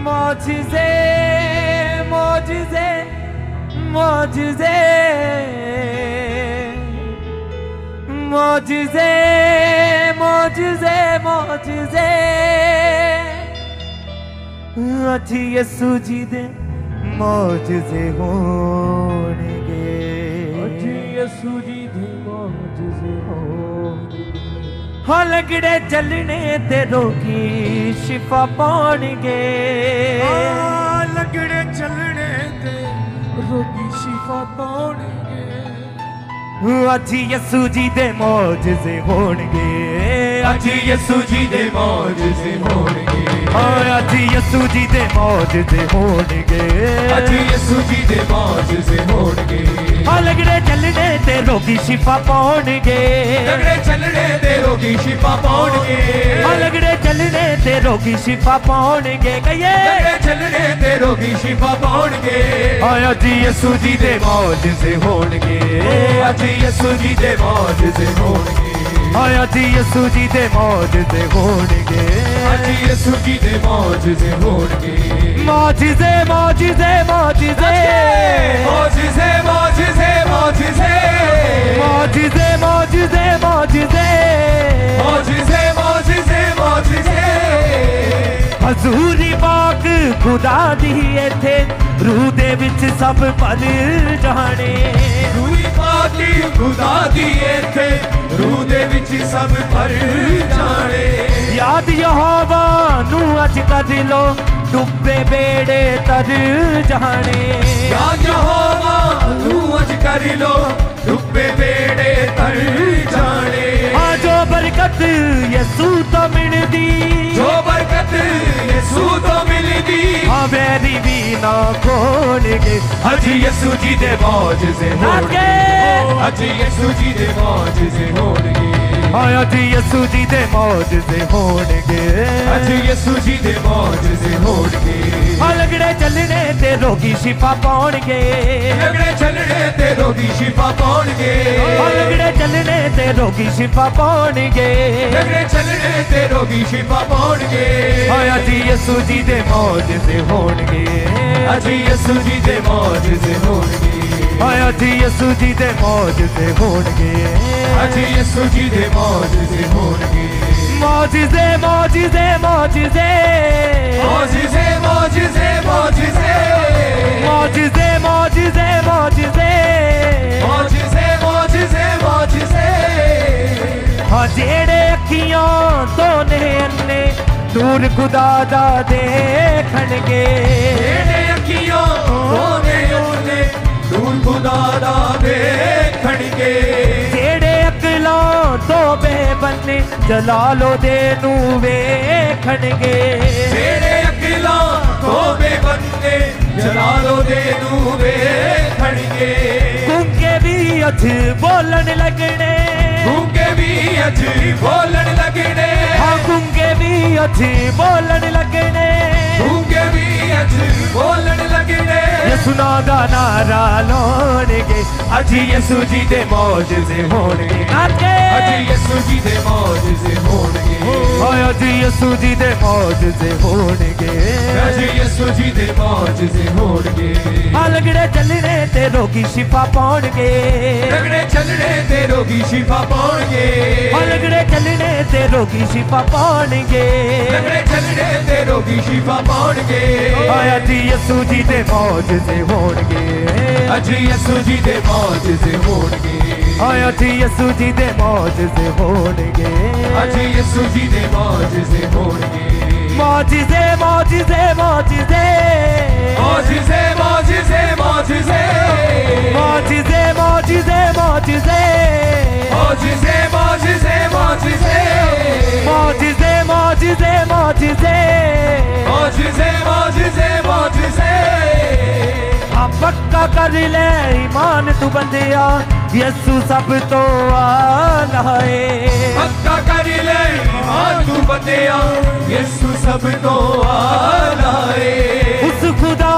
मौजिज़े मौजिज़े मौजिज़े मौजिज़े मौजिज़े मौजिज़े अज यसू जी दे मौजिज़े होणगे अज यसू जी दे मौजिज़े होणगे हाँ लगड़े चलने ते रोगी शिफा पाउणगे लगड़े चलने ते रोगी शिफा पाउणगे अज यसू जी दे मौजिज़े होणगे अज यसू जी दे मौजिज़े होणगे अज यसू जी दे मौजिज़े होणगे अज यसू जी दे मौजिज़े होणगे हाँ लगड़े चलने ते रोगी शिफा पाउणगे लगड़े चलने ते रोगी शिफा पाउणगे हाँ लगड़े चलने ते रोगी शिफा पाउणगे कहिए लगड़े चलने ते रोगी शिफा पाउणगे अज यसू जी दे मौजिज़े होणगे अज यसू जी दे मौजिज़े होणगे अज यसू जी दे मौजिज़े होणगे अज यसू जी दे मौजिज़े होणगे मौजिज़े मौजिज़े मौजिज़े मौजिज़े मौजिज़े मौजिज़े मौजिज़े मौजिज़े मौजिज़े मौजिज़े मौजिज़े मौजिज़े हजूरी पाक खुदा दी इत्थे रूह दे विच सब पर जाने रूही पाकी खुदा दी इत्थे रूह दे विच सब पर जाने याद यहोवा नू अज कर लो डुबे बेड़े तर जाने याद यहोवा नू अज कर लो डुबे बेड़े तर जाने हाँ जो बरकत यसू तो मिलदी जो बरकत यसू तो मिलदी हाँ वैरी भी ना खोलगे अज यसू जी दे मौजिज़े होणगे अज यसू जी दे मौजिज़े होणगे अज यसू जी दे मौजिज़े होणगे अज यसू जी दे मौजिज़े होणगे लगड़े चलने ते रोगी शिफा पाउणगे लगड़े चलने ते रोगी शिफा पाउणगे लगड़े चलने ते रोगी शिफा पाउणगे लगड़े चलने ते रोगी शिफा पाउणगे अज यसू जी दे मौजिज़े होणगे अज यसू जी दे मौजिज़े होणगे अज यसू जी दे मौजिज़े होणगे अज यसू जी दे मौजिज़े होणगे मौजिज़े मौजिज़े मौजिज़े मौजिज़े मौजिज़े मौजिज़े मौजिज़े मौजिज़े मौजिज़े मौजिज़े मौजिज़े मौजिज़े हाँ जेड़े अखियां तो ने अन्ने नूर खुदा दा देखणगे जेड़े अखियां होने ओने नूर खुदा दा देखणगे जेड़े अकलां तो बेबन्ने जलालो दे नू वेखणगे जेड़े अकलां तो बेबन्ने जलालो दे नू वेखणगे गूंगे भी अज बोलन लगने गूंगे भी अज बोलन लगने हाँ गूंगे भी अज बोलन लगने गूंगे भी अज बोलन लगने यसुना दा नारा लोणगे अज यसू जी दे मौजिज़े होणगे अज यसू जी दे मौजिज़े होणगे अज यसू जी दे मौजिज़े होणगे अज यसू जी दे मौजिज़े होणगे लगड़े चलने ते रोगी शिफा पाउणगे लगड़े चलने ते रोगी शिफा पाउणगे लगड़े चलने ते रोगी शिफा पाउणगे लगड़े चलने ते रोगी शिफा पाउणगे अज यसू जी दे मौजिज़े होणगे अज यसू जी दे मौजिज़े होणगे अज यसू जी दे मौजिज़े होणगे अज यसू जी दे मौजिज़े होणगे मौजिज़े मौजिज़े मौजिज़े मौजिज़े मौजिज़े मौजिज़े मौजिज़े मौजिज़े मौजिज़े मौजिज़े मौजिज़े मौजिज़े मौजिज़े मौजिज़े मौजिज़े मौजिज़े मौजिज़े मौजिज़े हाँ पक्का कर ले ईमान तू बंदिया यसू सब तो आला है पक्का कर ले ईमान तू बंदिया यसू सब तो आला है उस खुदा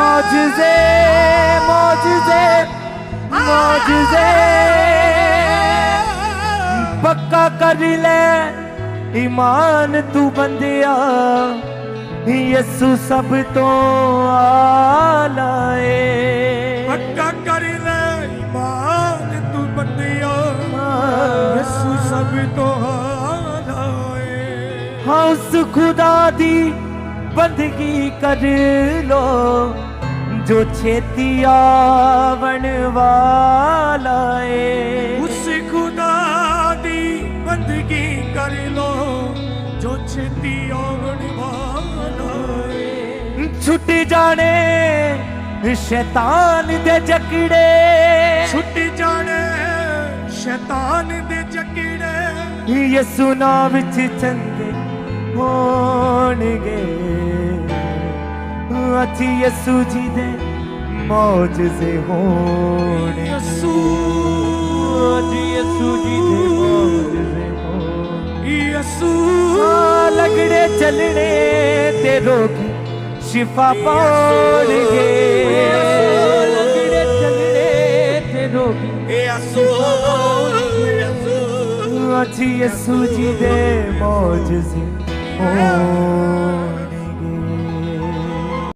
मौजज़े मौजज़े मौजज़े पक्का कर ले ईमान तू बंदिया यसु सब तो आला है पक्का कर ले ईमान तू बंदिया यसु सब तो आला है। हाँ उस खुदा दी बंदगी कर लो जो छेती आवण वाला है। उस खुदा दी बंदगी कर लो जो छेती आवण वाला है। छुट जाने शैतान दे जकड़े छुट जाने शैतान दे जकड़े यसु नाम विच चंगे होणगे अच यसु जी दे मौजज़े होणगे यसु अच यसु जी दे मौजज़े होणगे यसु लगड़े चलने ते रोगी शिफा पाउणगे लगड़े चलने ते रोगी यसु अच यसु जी दे मौजज़े होणगे।